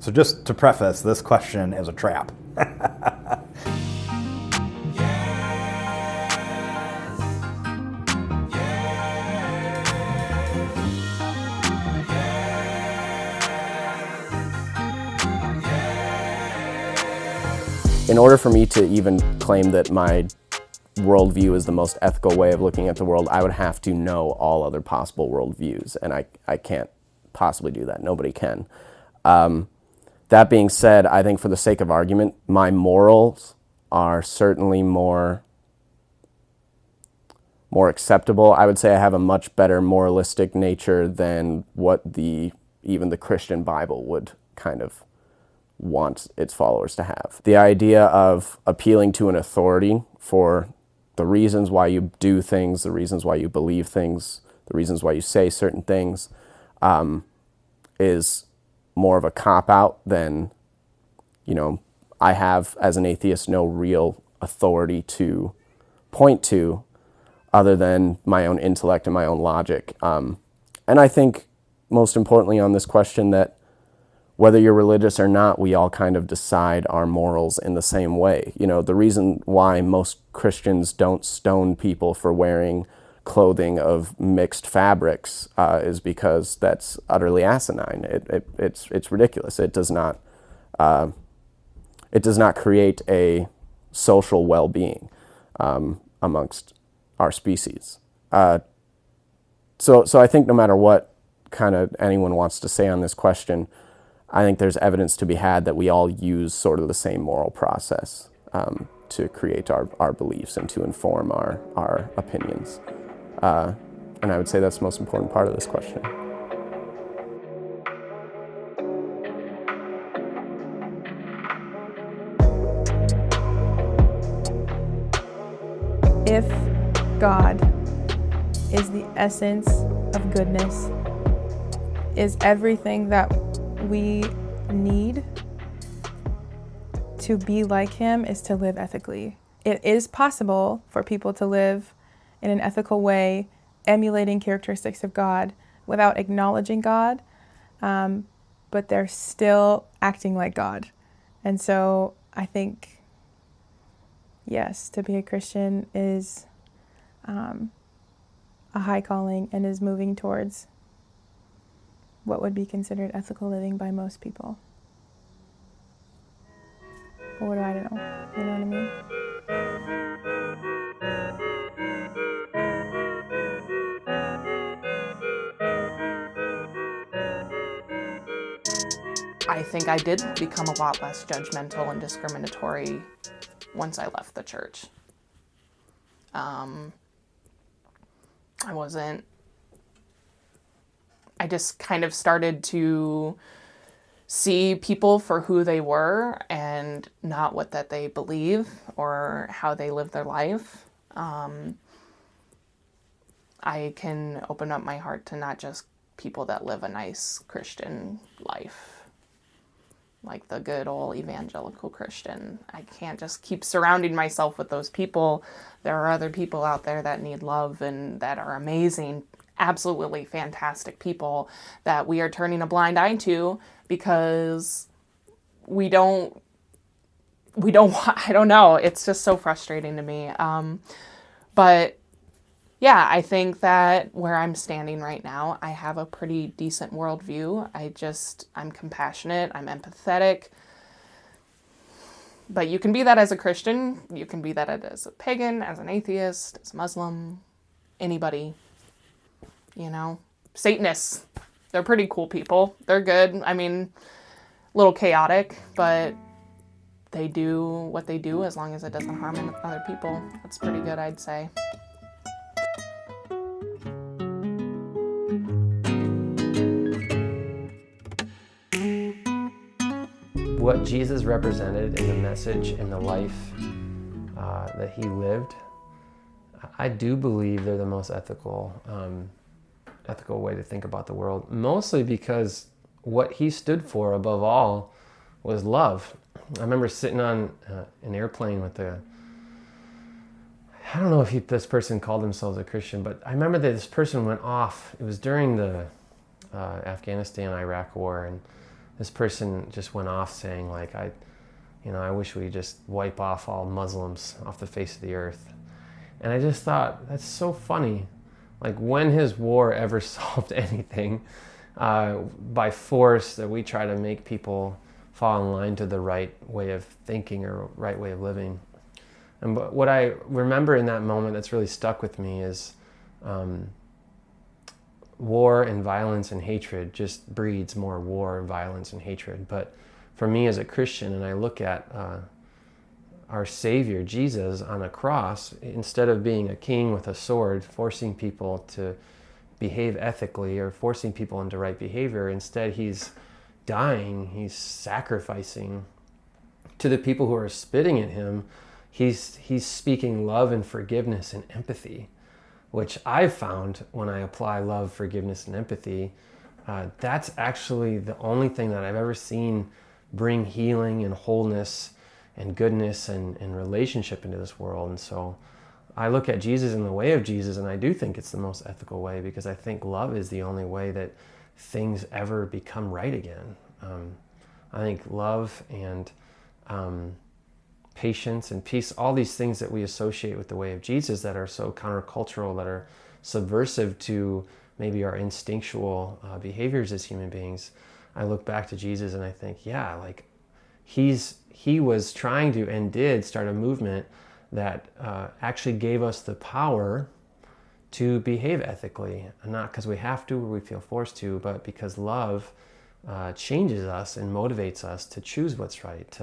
So just to preface, this question is a trap. In order for me to even claim that my worldview is the most ethical way of looking at the world, I would have to know all other possible worldviews, and I can't possibly do that. Nobody can. That being said, I think for the sake of argument, my morals are certainly more acceptable. I would say I have a much better moralistic nature than what even the Christian Bible would kind of want its followers to have. The idea of appealing to an authority for the reasons why you do things, the reasons why you believe things, the reasons why you say certain things, is more of a cop-out than, I have, as an atheist, no real authority to point to other than my own intellect and my own logic. And I think, most importantly on this question, that whether you're religious or not, we all kind of decide our morals in the same way. The reason why most Christians don't stone people for wearing clothing of mixed fabrics is because that's utterly asinine. It's ridiculous. It does not create a social well-being amongst our species. So I think no matter what kind of anyone wants to say on this question, I think there's evidence to be had that we all use sort of the same moral process to create our beliefs and to inform our opinions. And I would say that's the most important part of this question. If God is the essence of goodness, is everything that we need to be like him is to live ethically. It is possible for people to live in an ethical way, emulating characteristics of God without acknowledging God, but they're still acting like God. And so I think, yes, to be a Christian is a high calling and is moving towards what would be considered ethical living by most people. But what do I know? You know what I mean? I think I did become a lot less judgmental and discriminatory once I left the church. I just kind of started to see people for who they were and not what that they believe or how they live their life. I can open up my heart to not just people that live a nice Christian life, like the good old evangelical Christian. I can't just keep surrounding myself with those people. There are other people out there that need love and that are amazing, absolutely fantastic people that we are turning a blind eye to because I don't know. It's just so frustrating to me. But yeah, I think that where I'm standing right now, I have a pretty decent worldview. I'm compassionate, I'm empathetic. But you can be that as a Christian, you can be that as a pagan, as an atheist, as a Muslim, anybody, Satanists, they're pretty cool people. They're good. I mean, a little chaotic, but they do what they do as long as it doesn't harm other people. That's pretty good, I'd say. What Jesus represented in the message and the life that he lived, I do believe they're the most ethical way to think about the world, mostly because what he stood for above all was love. I remember sitting on an airplane with I don't know if this person called themselves a Christian, but I remember that this person went off. It was during the Afghanistan-Iraq war, and this person just went off saying like, I wish we just wipe off all Muslims off the face of the earth. And I just thought, that's so funny. Like, when has war ever solved anything by force, that we try to make people fall in line to the right way of thinking or right way of living? And what I remember in that moment that's really stuck with me is war and violence and hatred just breeds more war and violence and hatred. But for me as a Christian, and I look at our Savior, Jesus, on a cross, instead of being a king with a sword, forcing people to behave ethically or forcing people into right behavior, instead he's dying, he's sacrificing to the people who are spitting at him. He's speaking love and forgiveness and empathy, which I've found when I apply love, forgiveness, and empathy, that's actually the only thing that I've ever seen bring healing and wholeness and goodness and relationship into this world. And so I look at Jesus and the way of Jesus, and I do think it's the most ethical way, because I think love is the only way that things ever become right again. I think love and patience and peace, all these things that we associate with the way of Jesus that are so countercultural, that are subversive to maybe our instinctual behaviors as human beings, I look back to Jesus and I think, yeah, like he was trying to and did start a movement that actually gave us the power to behave ethically, and not because we have to or we feel forced to, but because love changes us and motivates us to choose what's right.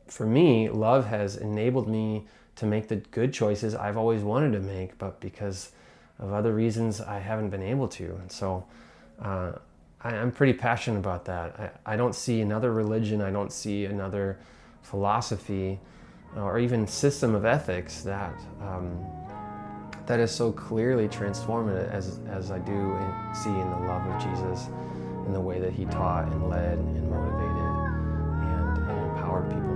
For me, love has enabled me to make the good choices I've always wanted to make, but because of other reasons I haven't been able to. And so I'm pretty passionate about that. I don't see another religion, I don't see another philosophy or even system of ethics that is so clearly transformative as I do see in the love of Jesus, in the way that he taught and led and motivated and empowered people.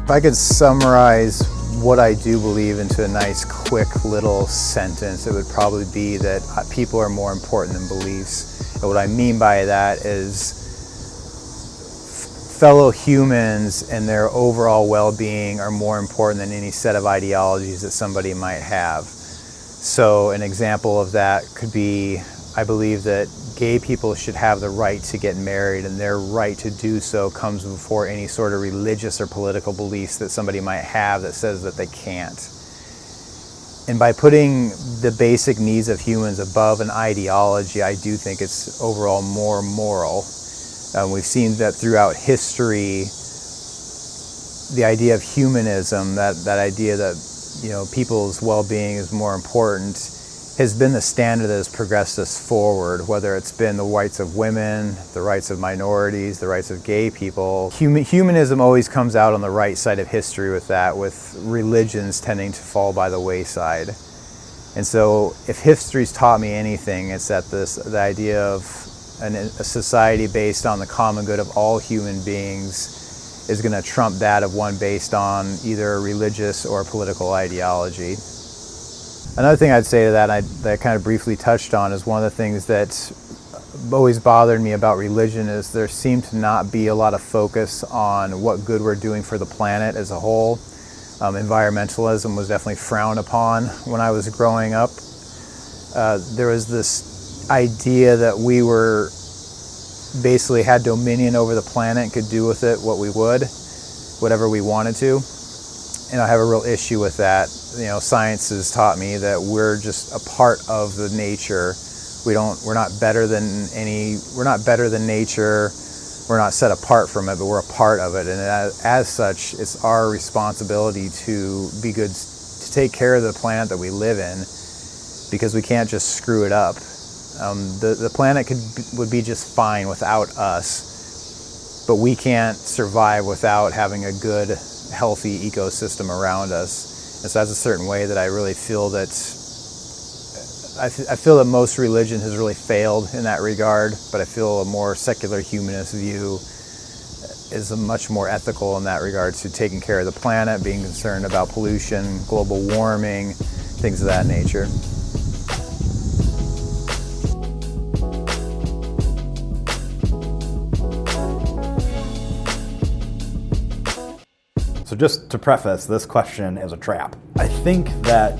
If I could summarize what I do believe into a nice, quick little sentence, it would probably be that people are more important than beliefs. And what I mean by that is fellow humans and their overall well-being are more important than any set of ideologies that somebody might have. So an example of that could be, I believe that gay people should have the right to get married, and their right to do so comes before any sort of religious or political beliefs that somebody might have that says that they can't. And by putting the basic needs of humans above an ideology, I do think it's overall more moral. We've seen that throughout history, the idea of humanism, that idea that people's well-being is more important, has been the standard that has progressed us forward, whether it's been the rights of women, the rights of minorities, the rights of gay people. Humanism always comes out on the right side of history with that, with religions tending to fall by the wayside. And so if history's taught me anything, it's that the idea of a society based on the common good of all human beings is going to trump that of one based on either a religious or political ideology. Another thing I'd say to that I kind of briefly touched on is one of the things that's always bothered me about religion is there seemed to not be a lot of focus on what good we're doing for the planet as a whole. Environmentalism was definitely frowned upon when I was growing up. There was this idea that we were basically had dominion over the planet and could do with it what we would, whatever we wanted to. And I have a real issue with that. Science has taught me that we're just a part of the nature. We're not better than nature. We're not set apart from it, but we're a part of it. And as such, it's our responsibility to be good, to take care of the planet that we live in, because we can't just screw it up. The planet would be just fine without us, but we can't survive without having a good, healthy ecosystem around us. And so that's a certain way that I really feel that I feel that most religion has really failed in that regard, but I feel a more secular humanist view is much more ethical in that regard to taking care of the planet, being concerned about pollution, global warming, things of that nature. So just to preface, this question is a trap. I think that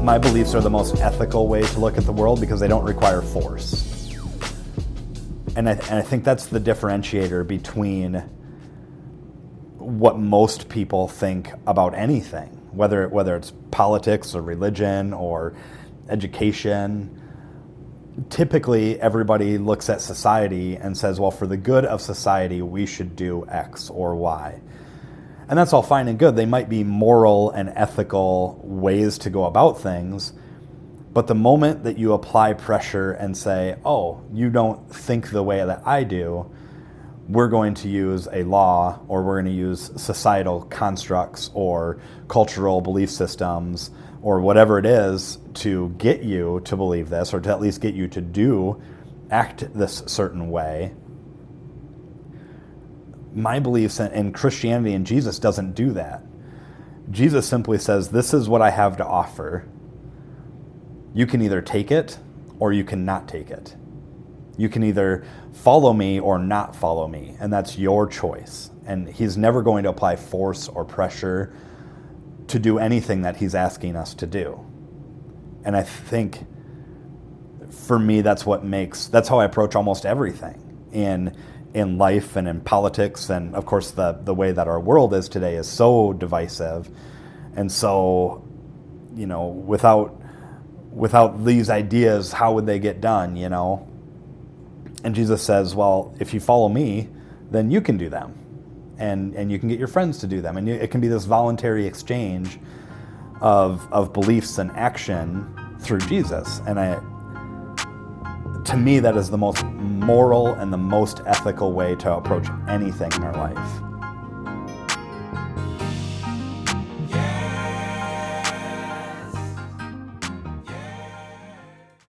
my beliefs are the most ethical way to look at the world because they don't require force. And I think that's the differentiator between what most people think about anything, whether it's politics or religion or education. Typically, everybody looks at society and says, well, for the good of society, we should do X or Y. And that's all fine and good. They might be moral and ethical ways to go about things. But the moment that you apply pressure and say, oh, you don't think the way that I do, we're going to use a law, or we're going to use societal constructs or cultural belief systems or whatever it is to get you to believe this, or to at least get you to act this certain way. My beliefs in Christianity and Jesus doesn't do that. Jesus simply says, this is what I have to offer. You can either take it or you can not take it. You can either follow me or not follow me, and that's your choice. And he's never going to apply force or pressure to do anything that he's asking us to do. And I think for me, that's how I approach almost everything in life and in politics. And of course, the way that our world is today is so divisive. And so, without these ideas, how would they get done, And Jesus says, well, if you follow me, then you can do them. And you can get your friends to do them. And it can be this voluntary exchange of beliefs and action through Jesus. And to me, that is the most moral and the most ethical way to approach anything in our life.